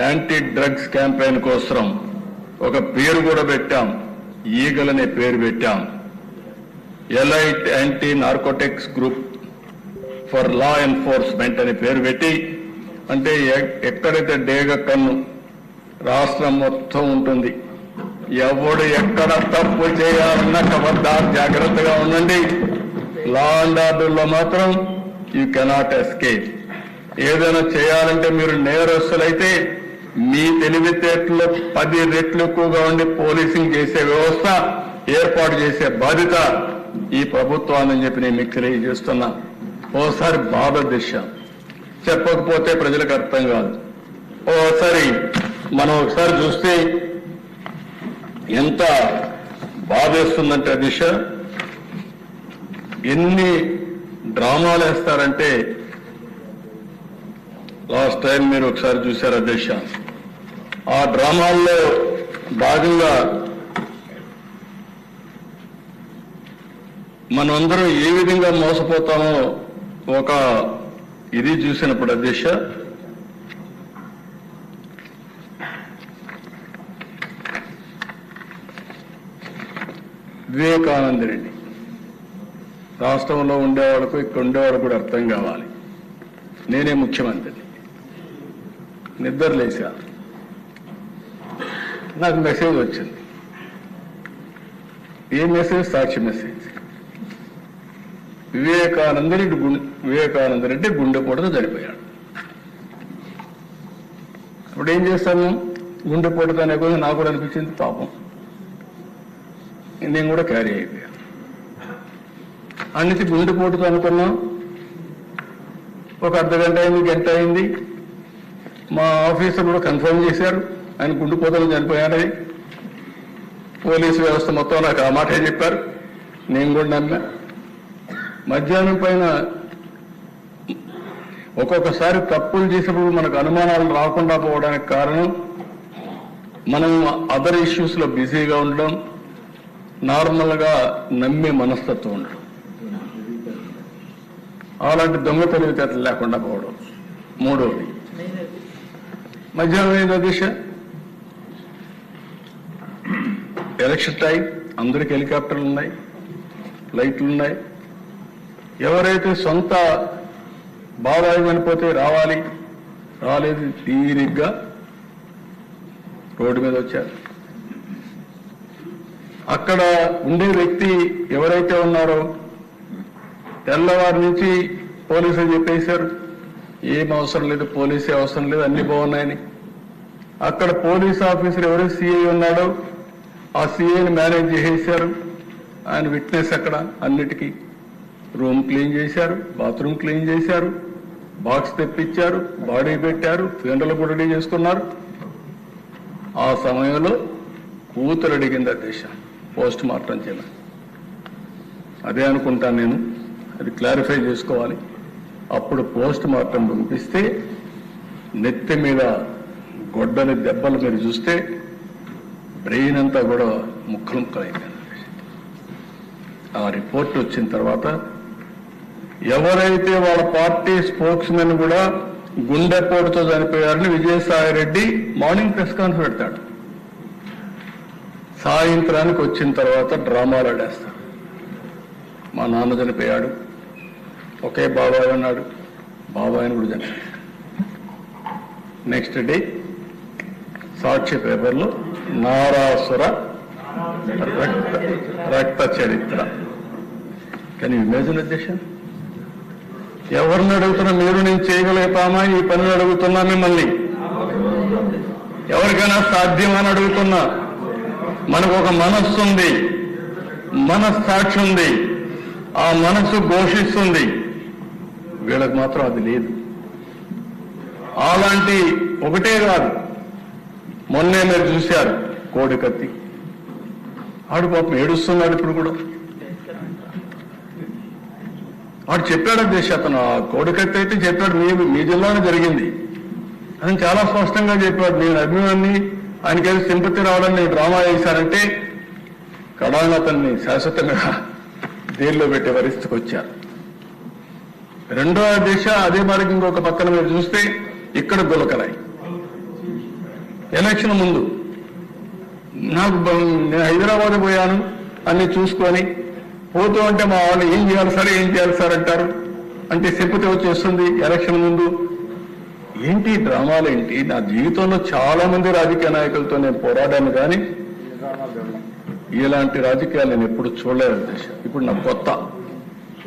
Anti drugs campaign కోసం ఒక పేరు కూడా పెట్టాం. ఈగల్ అనే పేరు పెట్టాం. Elite anti narcotics group for law enforcement అనే పేరు పెట్టి, అంటే ఎక్కడైతే డేగ కన్ను రాష్ట్రం మొత్తం ఉంటుంది. ఎవడు ఎక్కడ తప్పు చేయాలన్నా ఖబర్దార్ జాగ్రత్తగా ఉండండి. లా అండ్ ఆర్డర్లో మాత్రం యూ కెనాట్ ఎస్కేప్. ఏదైనా చేయాలంటే మీరు నేరస్తులైతే మీ తెలివితేటలో 10 రెట్లు ఎక్కువగా ఉండి పోలీసింగ్ చేసే వ్యవస్థ ఏర్పాటు చేసే బాధ్యత ఈ ప్రభుత్వాన్ని చెప్పి నేను మీకు తెలియజేస్తున్నా. ఓసారి బాధ దిశ చెప్పకపోతే ప్రజలకు అర్థం కాదు. ఓసారి మనం ఒకసారి చూస్తే ఎంత బాధేస్తుందంటే దిశ ఎన్ని డ్రామాలు వేస్తారంటే, లాస్ట్ టైం మీరు ఒకసారి చూశారు అధ్యక్ష, ఆ డ్రామాల్లో భాగంగా మనందరం ఏ విధంగా మోసపోతామో ఒక ఇది చూసినప్పుడు అధ్యక్ష, వివేకానంద రెడ్డి రాష్ట్రంలో ఉండేవాళ్ళకు ఇక్కడ ఉండేవాళ్ళకు కూడా అర్థం కావాలి. నేనే ముఖ్యమంత్రి, నిద్రలేసా, నాకు మెసేజ్ వచ్చింది. ఏ మెసేజ్? సాక్షి మెసేజ్. వివేకానంద రెడ్డి గుండెపోటుతో చనిపోయాడు. ఇప్పుడు ఏం చేస్తాను? గుండెపోటుతో అనే కొద్దిగా నాకు కూడా అనిపించింది పాపం, నేను కూడా క్యారీ అయిపోయాను. అన్నిటి గుండెపోటుతో అనుకున్నాం. ఒక అర్ధగంట అయింది, గంట అయింది. మా ఆఫీసర్ కూడా కన్ఫర్మ్ చేశారు ఆయన గుండెపోటుతో చనిపోయాడని. పోలీసు వ్యవస్థ మొత్తం నాకు ఆ మాటే చెప్పారు, నేను కూడా నమ్మా. మధ్యాహ్నం పైన ఒక్కొక్కసారి తప్పులు చేసినప్పుడు మనకు అనుమానాలు రాకుండా పోవడానికి కారణం మనం అదర్ ఇష్యూస్ లో బిజీగా ఉండడం, నార్మల్ గా నమ్మే మనస్తత్వం ఉండడం, అలాంటి దొంగ తెలివితేటలు లేకుండా పోవడం. మూడవది మధ్యాహ్నం అయింది దిశ, ఎలక్షన్ టైం, అందరికి హెలికాప్టర్లు ఉన్నాయి, ఫ్లైట్లు ఉన్నాయి. ఎవరైతే సొంత బాబాయి చనిపోతే రావాలి, రాలేదు, తీరిగ్గా రోడ్డు మీద వచ్చారు. అక్కడ ఉండే వ్యక్తి ఎవరైతే ఉన్నారో తెల్లవారి నుంచి పోలీసులు చెప్పేశారు ఏం అవసరం లేదు, పోలీసే అవసరం లేదు, అన్ని బాగున్నాయని. అక్కడ పోలీస్ ఆఫీసర్ ఎవరైతే సిఐ ఉన్నాడో ఆ సిఐని మేనేజ్ చేసేశారు. ఆయన విట్నెస్ అక్కడ అన్నిటికీ. రూమ్ క్లీన్ చేశారు, బాత్రూమ్ క్లీన్ చేశారు, బాక్స్ తెప్పించారు, బాడీ పెట్టారు, ఫ్యూనరల్ కూడా రెడీ చేసుకున్నారు. ఆ సమయంలో కూతురు అడిగింది అధ్యక్ష పోస్ట్ మార్టం చేయమని. అదే అనుకుంటాను నేను, అది క్లారిఫై చేసుకోవాలి. అప్పుడు పోస్ట్ మార్టం పంపిస్తే నెత్తి మీద గొడ్డలి దెబ్బలు మీరు చూస్తే బ్రెయిన్ అంతా కూడా ముక్కలు ముక్కలైంది. ఆ రిపోర్ట్ వచ్చిన తర్వాత ఎవరైతే వాళ్ళ పార్టీ స్పోక్స్ మెన్ కూడా గుండెపోటుతో చనిపోయారని Vijayasai Reddy morning press conference పెడతాడు. సాయంత్రానికి వచ్చిన తర్వాత డ్రామాలు ఆడేస్తాడు. మా నాన్న చనిపోయాడు, ఒకే బాబాయ్ అన్నాడు, బాబాయ్ని కూడా చనిపోయాడు. నెక్స్ట్ డే సాక్షి పేపర్లో నారాసుర రక్త చరిత్ర. కానీ ఇమేజిన్ అధ్యక్ష, ఎవరిని అడుగుతున్నా మీరు నేను చేయగలుగుతామా ఈ పనులు అడుగుతున్నా మిమ్మల్ని, ఎవరికైనా సాధ్యమని అడుగుతున్నా. మనకు ఒక మనస్సు ఉంది, మనస్సాక్షి ఉంది, ఆ మనస్సు ఘోషిస్తుంది. వీళ్ళకి మాత్రం అది లేదు. అలాంటి ఒకటే కాదు, మొన్నే మీరు చూశారు కోడికత్తి, ఆడు పాపం ఏడుస్తున్నాడు ఇప్పుడు కూడా. వాడు చెప్పాడు అధ్యక్ష, అతను కోడికత్తి అయితే చెప్పాడు, మీ జిల్లాలో జరిగింది అని చాలా స్పష్టంగా చెప్పాడు. నేను అభిమాన్ని, ఆయనకేదో సింపతి రావడం నేను డ్రామా చేశానంటే కడాన అతన్ని శాశ్వతంగా జైల్లో పెట్టే పరిస్థితికి వచ్చారు. రెండో దిశ అదే మరి ఇంకొక పక్కన మీరు చూస్తే ఇక్కడ గులకరాయి ఎలక్షన్ ముందు నేను హైదరాబాద్ పోయాను అన్ని చూసుకొని పోతూ ఉంటే మా వాళ్ళు ఏం చేయాలి సార్ అంటారు. అంటే సింపతి వచ్చేస్తుంది ఎలక్షన్ ముందు. ఏంటి డ్రామాలు ఏంటి? నా జీవితంలో చాలా మంది రాజకీయ నాయకులతో నేను పోరాడాను, కానీ ఇలాంటి రాజకీయాలు నేను ఎప్పుడు చూడలేదు. ఇప్పుడు నాకు కొత్త.